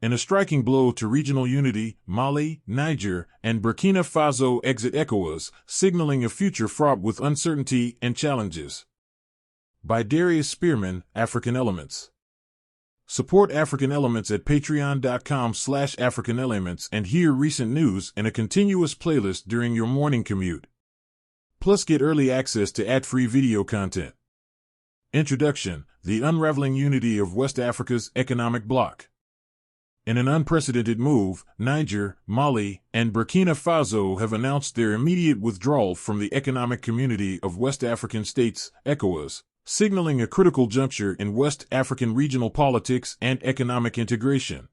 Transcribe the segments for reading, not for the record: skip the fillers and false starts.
In a striking blow to regional unity, Mali, Niger, and Burkina Faso exit ECOWAS, signaling a future fraught with uncertainty and challenges. By Darius Spearman, African Elements. Support African Elements at patreon.com/AfricanElements and hear recent news in a continuous playlist during your morning commute. Plus get early access to ad-free video content. Introduction: The unraveling unity of West Africa's economic bloc. In an unprecedented move, Niger, Mali, and Burkina Faso have announced their immediate withdrawal from the Economic Community of West African States, ECOWAS, signaling a critical juncture in West African regional politics and economic integration.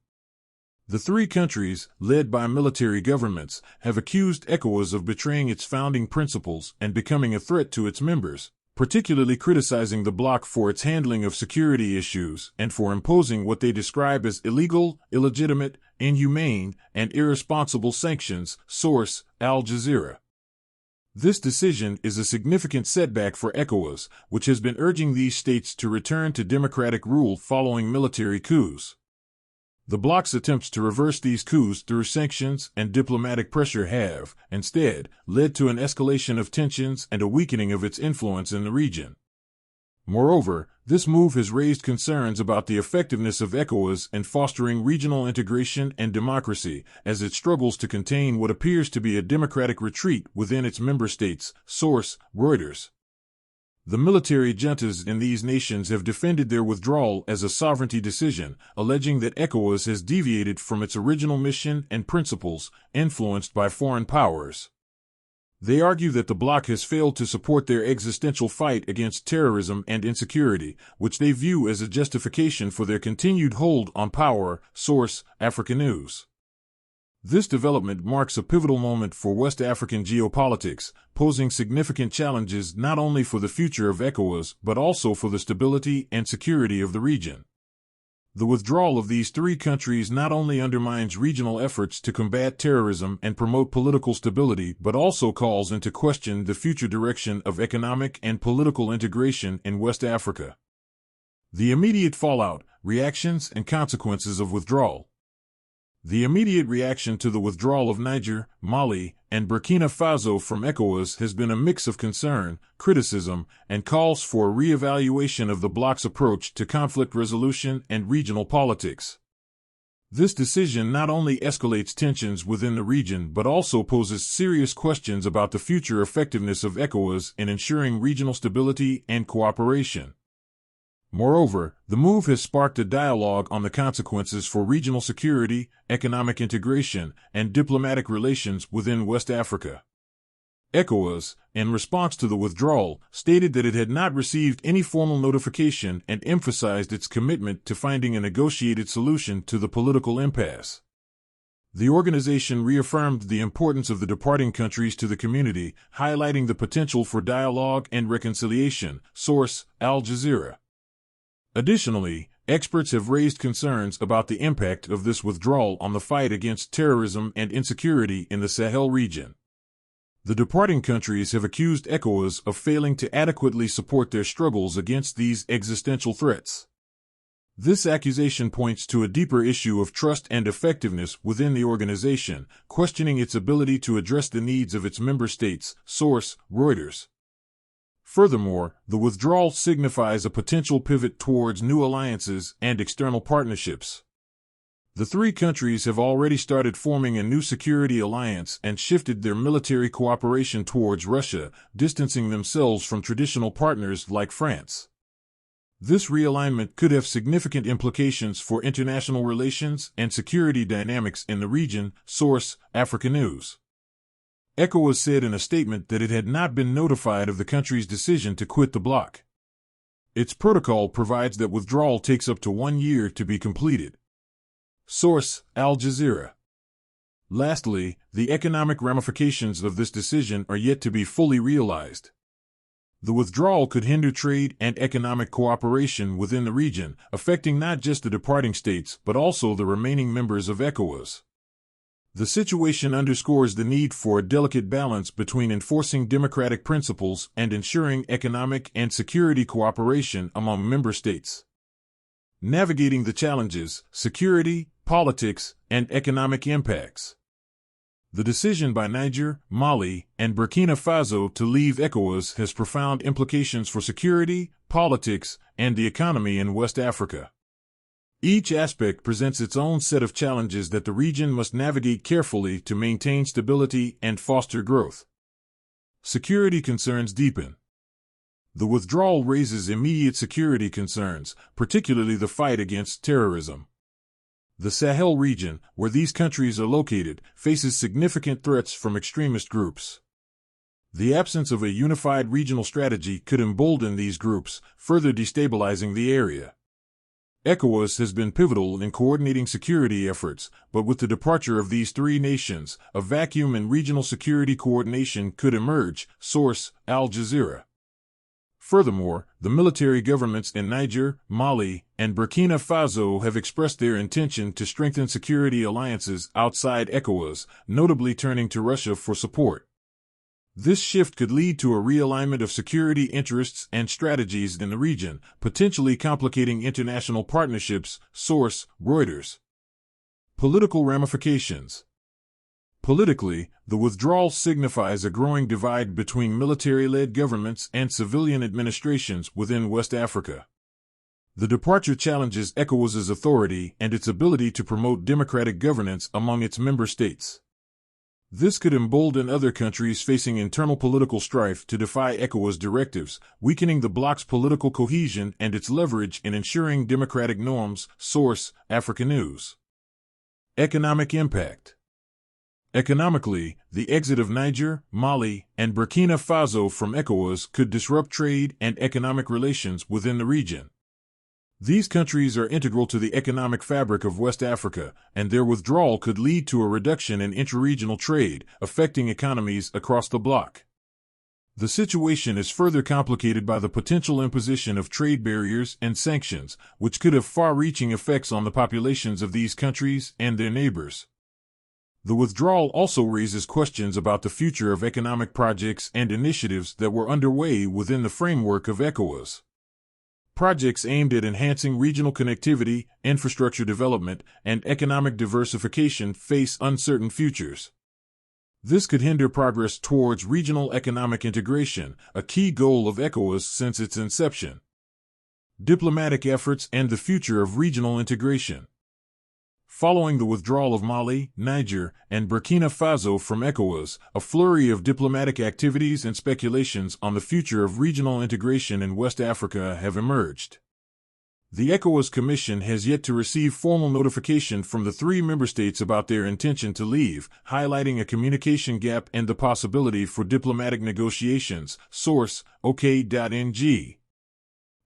The three countries, led by military governments, have accused ECOWAS of betraying its founding principles and becoming a threat to its members, particularly criticizing the bloc for its handling of security issues and for imposing what they describe as illegal, illegitimate, inhumane, and irresponsible sanctions. Source: Al Jazeera. This decision is a significant setback for ECOWAS, which has been urging these states to return to democratic rule following military coups. The bloc's attempts to reverse these coups through sanctions and diplomatic pressure have, instead, led to an escalation of tensions and a weakening of its influence in the region. Moreover, this move has raised concerns about the effectiveness of ECOWAS in fostering regional integration and democracy, as it struggles to contain what appears to be a democratic retreat within its member states. Source: Reuters. The military juntas in these nations have defended their withdrawal as a sovereignty decision, alleging that ECOWAS has deviated from its original mission and principles, influenced by foreign powers. They argue that the bloc has failed to support their existential fight against terrorism and insecurity, which they view as a justification for their continued hold on power. Source: African News. This development marks a pivotal moment for West African geopolitics, posing significant challenges not only for the future of ECOWAS but also for the stability and security of the region. The withdrawal of these three countries not only undermines regional efforts to combat terrorism and promote political stability but also calls into question the future direction of economic and political integration in West Africa. The immediate fallout, reactions, and consequences of withdrawal. The immediate reaction to the withdrawal of Niger, Mali, and Burkina Faso from ECOWAS has been a mix of concern, criticism, and calls for a re-evaluation of the bloc's approach to conflict resolution and regional politics. This decision not only escalates tensions within the region but also poses serious questions about the future effectiveness of ECOWAS in ensuring regional stability and cooperation. Moreover, the move has sparked a dialogue on the consequences for regional security, economic integration, and diplomatic relations within West Africa. ECOWAS, in response to the withdrawal, stated that it had not received any formal notification and emphasized its commitment to finding a negotiated solution to the political impasse. The organization reaffirmed the importance of the departing countries to the community, highlighting the potential for dialogue and reconciliation. Source: Al Jazeera. Additionally, experts have raised concerns about the impact of this withdrawal on the fight against terrorism and insecurity in the Sahel region. The departing countries have accused ECOWAS of failing to adequately support their struggles against these existential threats. This accusation points to a deeper issue of trust and effectiveness within the organization, questioning its ability to address the needs of its member states. Source: Reuters. Furthermore, the withdrawal signifies a potential pivot towards new alliances and external partnerships. The three countries have already started forming a new security alliance and shifted their military cooperation towards Russia, distancing themselves from traditional partners like France. This realignment could have significant implications for international relations and security dynamics in the region. Source: Africa News. ECOWAS said in a statement that it had not been notified of the country's decision to quit the bloc. Its protocol provides that withdrawal takes up to 1 year to be completed. Source: Al Jazeera. Lastly, the economic ramifications of this decision are yet to be fully realized. The withdrawal could hinder trade and economic cooperation within the region, affecting not just the departing states but also the remaining members of ECOWAS. The situation underscores the need for a delicate balance between enforcing democratic principles and ensuring economic and security cooperation among member states. Navigating the challenges, security, politics, and economic impacts. The decision by Niger, Mali, and Burkina Faso to leave ECOWAS has profound implications for security, politics, and the economy in West Africa. Each aspect presents its own set of challenges that the region must navigate carefully to maintain stability and foster growth. Security concerns deepen. The withdrawal raises immediate security concerns, particularly the fight against terrorism. The Sahel region, where these countries are located, faces significant threats from extremist groups. The absence of a unified regional strategy could embolden these groups, further destabilizing the area. ECOWAS has been pivotal in coordinating security efforts, but with the departure of these three nations, a vacuum in regional security coordination could emerge. Source: Al Jazeera. Furthermore, the military governments in Niger, Mali, and Burkina Faso have expressed their intention to strengthen security alliances outside ECOWAS, notably turning to Russia for support. This shift could lead to a realignment of security interests and strategies in the region, potentially complicating international partnerships. Source: Reuters. Political ramifications. Politically, the withdrawal signifies a growing divide between military-led governments and civilian administrations within West Africa. The departure challenges ECOWAS's authority and its ability to promote democratic governance among its member states. This could embolden other countries facing internal political strife to defy ECOWAS directives, weakening the bloc's political cohesion and its leverage in ensuring democratic norms. Source: Africa News. Economic impact. Economically, the exit of Niger, Mali, and Burkina Faso from ECOWAS could disrupt trade and economic relations within the region. These countries are integral to the economic fabric of West Africa, and their withdrawal could lead to a reduction in intra-regional trade, affecting economies across the bloc. The situation is further complicated by the potential imposition of trade barriers and sanctions, which could have far-reaching effects on the populations of these countries and their neighbors. The withdrawal also raises questions about the future of economic projects and initiatives that were underway within the framework of ECOWAS. Projects aimed at enhancing regional connectivity, infrastructure development, and economic diversification face uncertain futures. This could hinder progress towards regional economic integration, a key goal of ECOWAS since its inception. Diplomatic efforts and the future of regional integration. Following the withdrawal of Mali, Niger, and Burkina Faso from ECOWAS, a flurry of diplomatic activities and speculations on the future of regional integration in West Africa have emerged. The ECOWAS Commission has yet to receive formal notification from the three member states about their intention to leave, highlighting a communication gap and the possibility for diplomatic negotiations. Source: OK.ng.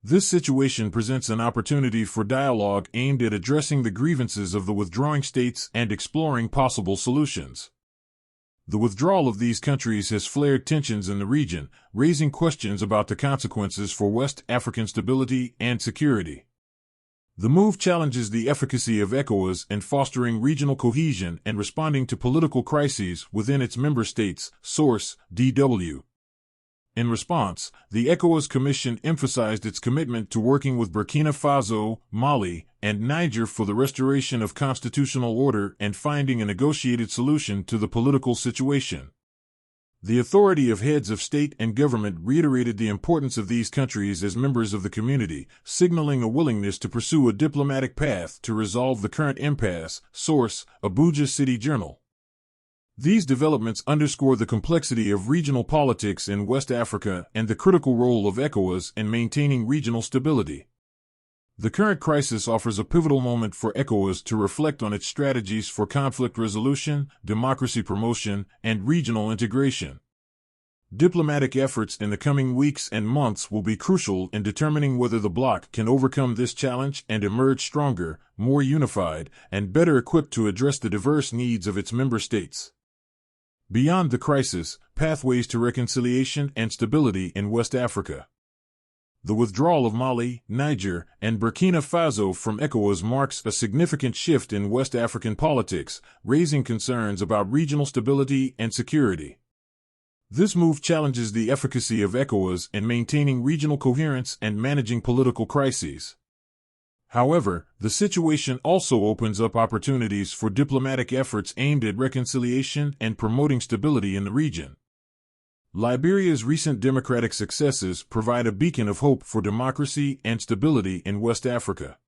This situation presents an opportunity for dialogue aimed at addressing the grievances of the withdrawing states and exploring possible solutions. The withdrawal of these countries has flared tensions in the region, raising questions about the consequences for West African stability and security. The move challenges the efficacy of ECOWAS in fostering regional cohesion and responding to political crises within its member states. Source: DW. In response, the ECOWAS Commission emphasized its commitment to working with Burkina Faso, Mali, and Niger for the restoration of constitutional order and finding a negotiated solution to the political situation. The authority of heads of state and government reiterated the importance of these countries as members of the community, signaling a willingness to pursue a diplomatic path to resolve the current impasse. Source: Abuja City Journal. These developments underscore the complexity of regional politics in West Africa and the critical role of ECOWAS in maintaining regional stability. The current crisis offers a pivotal moment for ECOWAS to reflect on its strategies for conflict resolution, democracy promotion, and regional integration. Diplomatic efforts in the coming weeks and months will be crucial in determining whether the bloc can overcome this challenge and emerge stronger, more unified, and better equipped to address the diverse needs of its member states. Beyond the crisis, pathways to reconciliation and stability in West Africa. The withdrawal of Mali, Niger, and Burkina Faso from ECOWAS marks a significant shift in West African politics, raising concerns about regional stability and security. This move challenges the efficacy of ECOWAS in maintaining regional coherence and managing political crises. However, the situation also opens up opportunities for diplomatic efforts aimed at reconciliation and promoting stability in the region. Liberia's recent democratic successes provide a beacon of hope for democracy and stability in West Africa.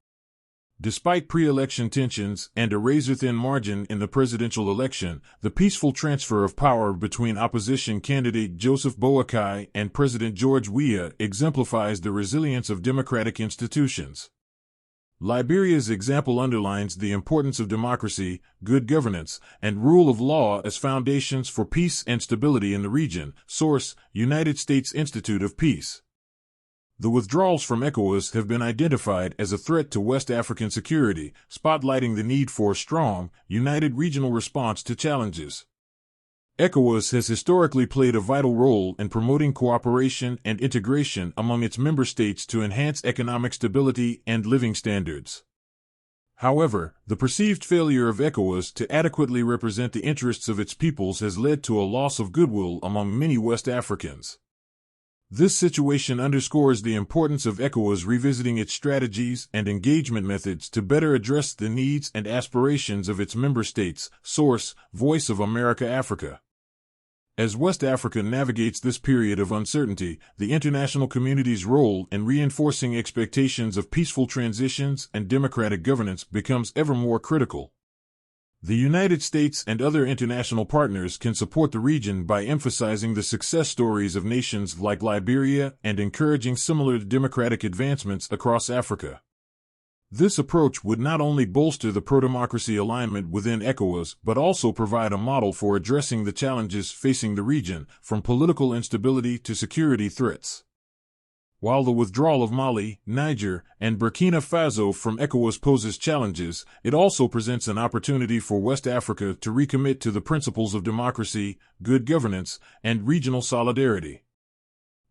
Despite pre-election tensions and a razor-thin margin in the presidential election, the peaceful transfer of power between opposition candidate Joseph Boakai and President George Weah exemplifies the resilience of democratic institutions. Liberia's example underlines the importance of democracy, good governance, and rule of law as foundations for peace and stability in the region. Source: United States Institute of Peace. The withdrawals from ECOWAS have been identified as a threat to West African security, spotlighting the need for a strong, united regional response to challenges. ECOWAS has historically played a vital role in promoting cooperation and integration among its member states to enhance economic stability and living standards. However, the perceived failure of ECOWAS to adequately represent the interests of its peoples has led to a loss of goodwill among many West Africans. This situation underscores the importance of ECOWAS revisiting its strategies and engagement methods to better address the needs and aspirations of its member states. Source: Voice of America Africa. As West Africa navigates this period of uncertainty, the international community's role in reinforcing expectations of peaceful transitions and democratic governance becomes ever more critical. The United States and other international partners can support the region by emphasizing the success stories of nations like Liberia and encouraging similar democratic advancements across Africa. This approach would not only bolster the pro-democracy alignment within ECOWAS but also provide a model for addressing the challenges facing the region, from political instability to security threats. While the withdrawal of Mali, Niger, and Burkina Faso from ECOWAS poses challenges, it also presents an opportunity for West Africa to recommit to the principles of democracy, good governance, and regional solidarity.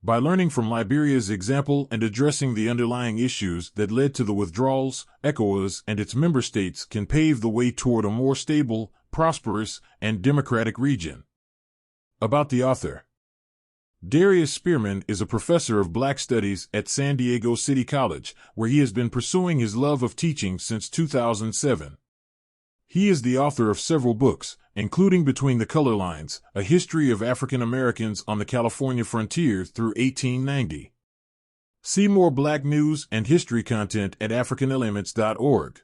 By learning from Liberia's example and addressing the underlying issues that led to the withdrawals, ECOWAS and its member states can pave the way toward a more stable, prosperous, and democratic region. About the author. Darius Spearman is a professor of Black Studies at San Diego City College, where he has been pursuing his love of teaching since 2007. He is the author of several books, including Between the Color Lines, A History of African Americans on the California Frontier through 1890. See more Black news and history content at africanelements.org.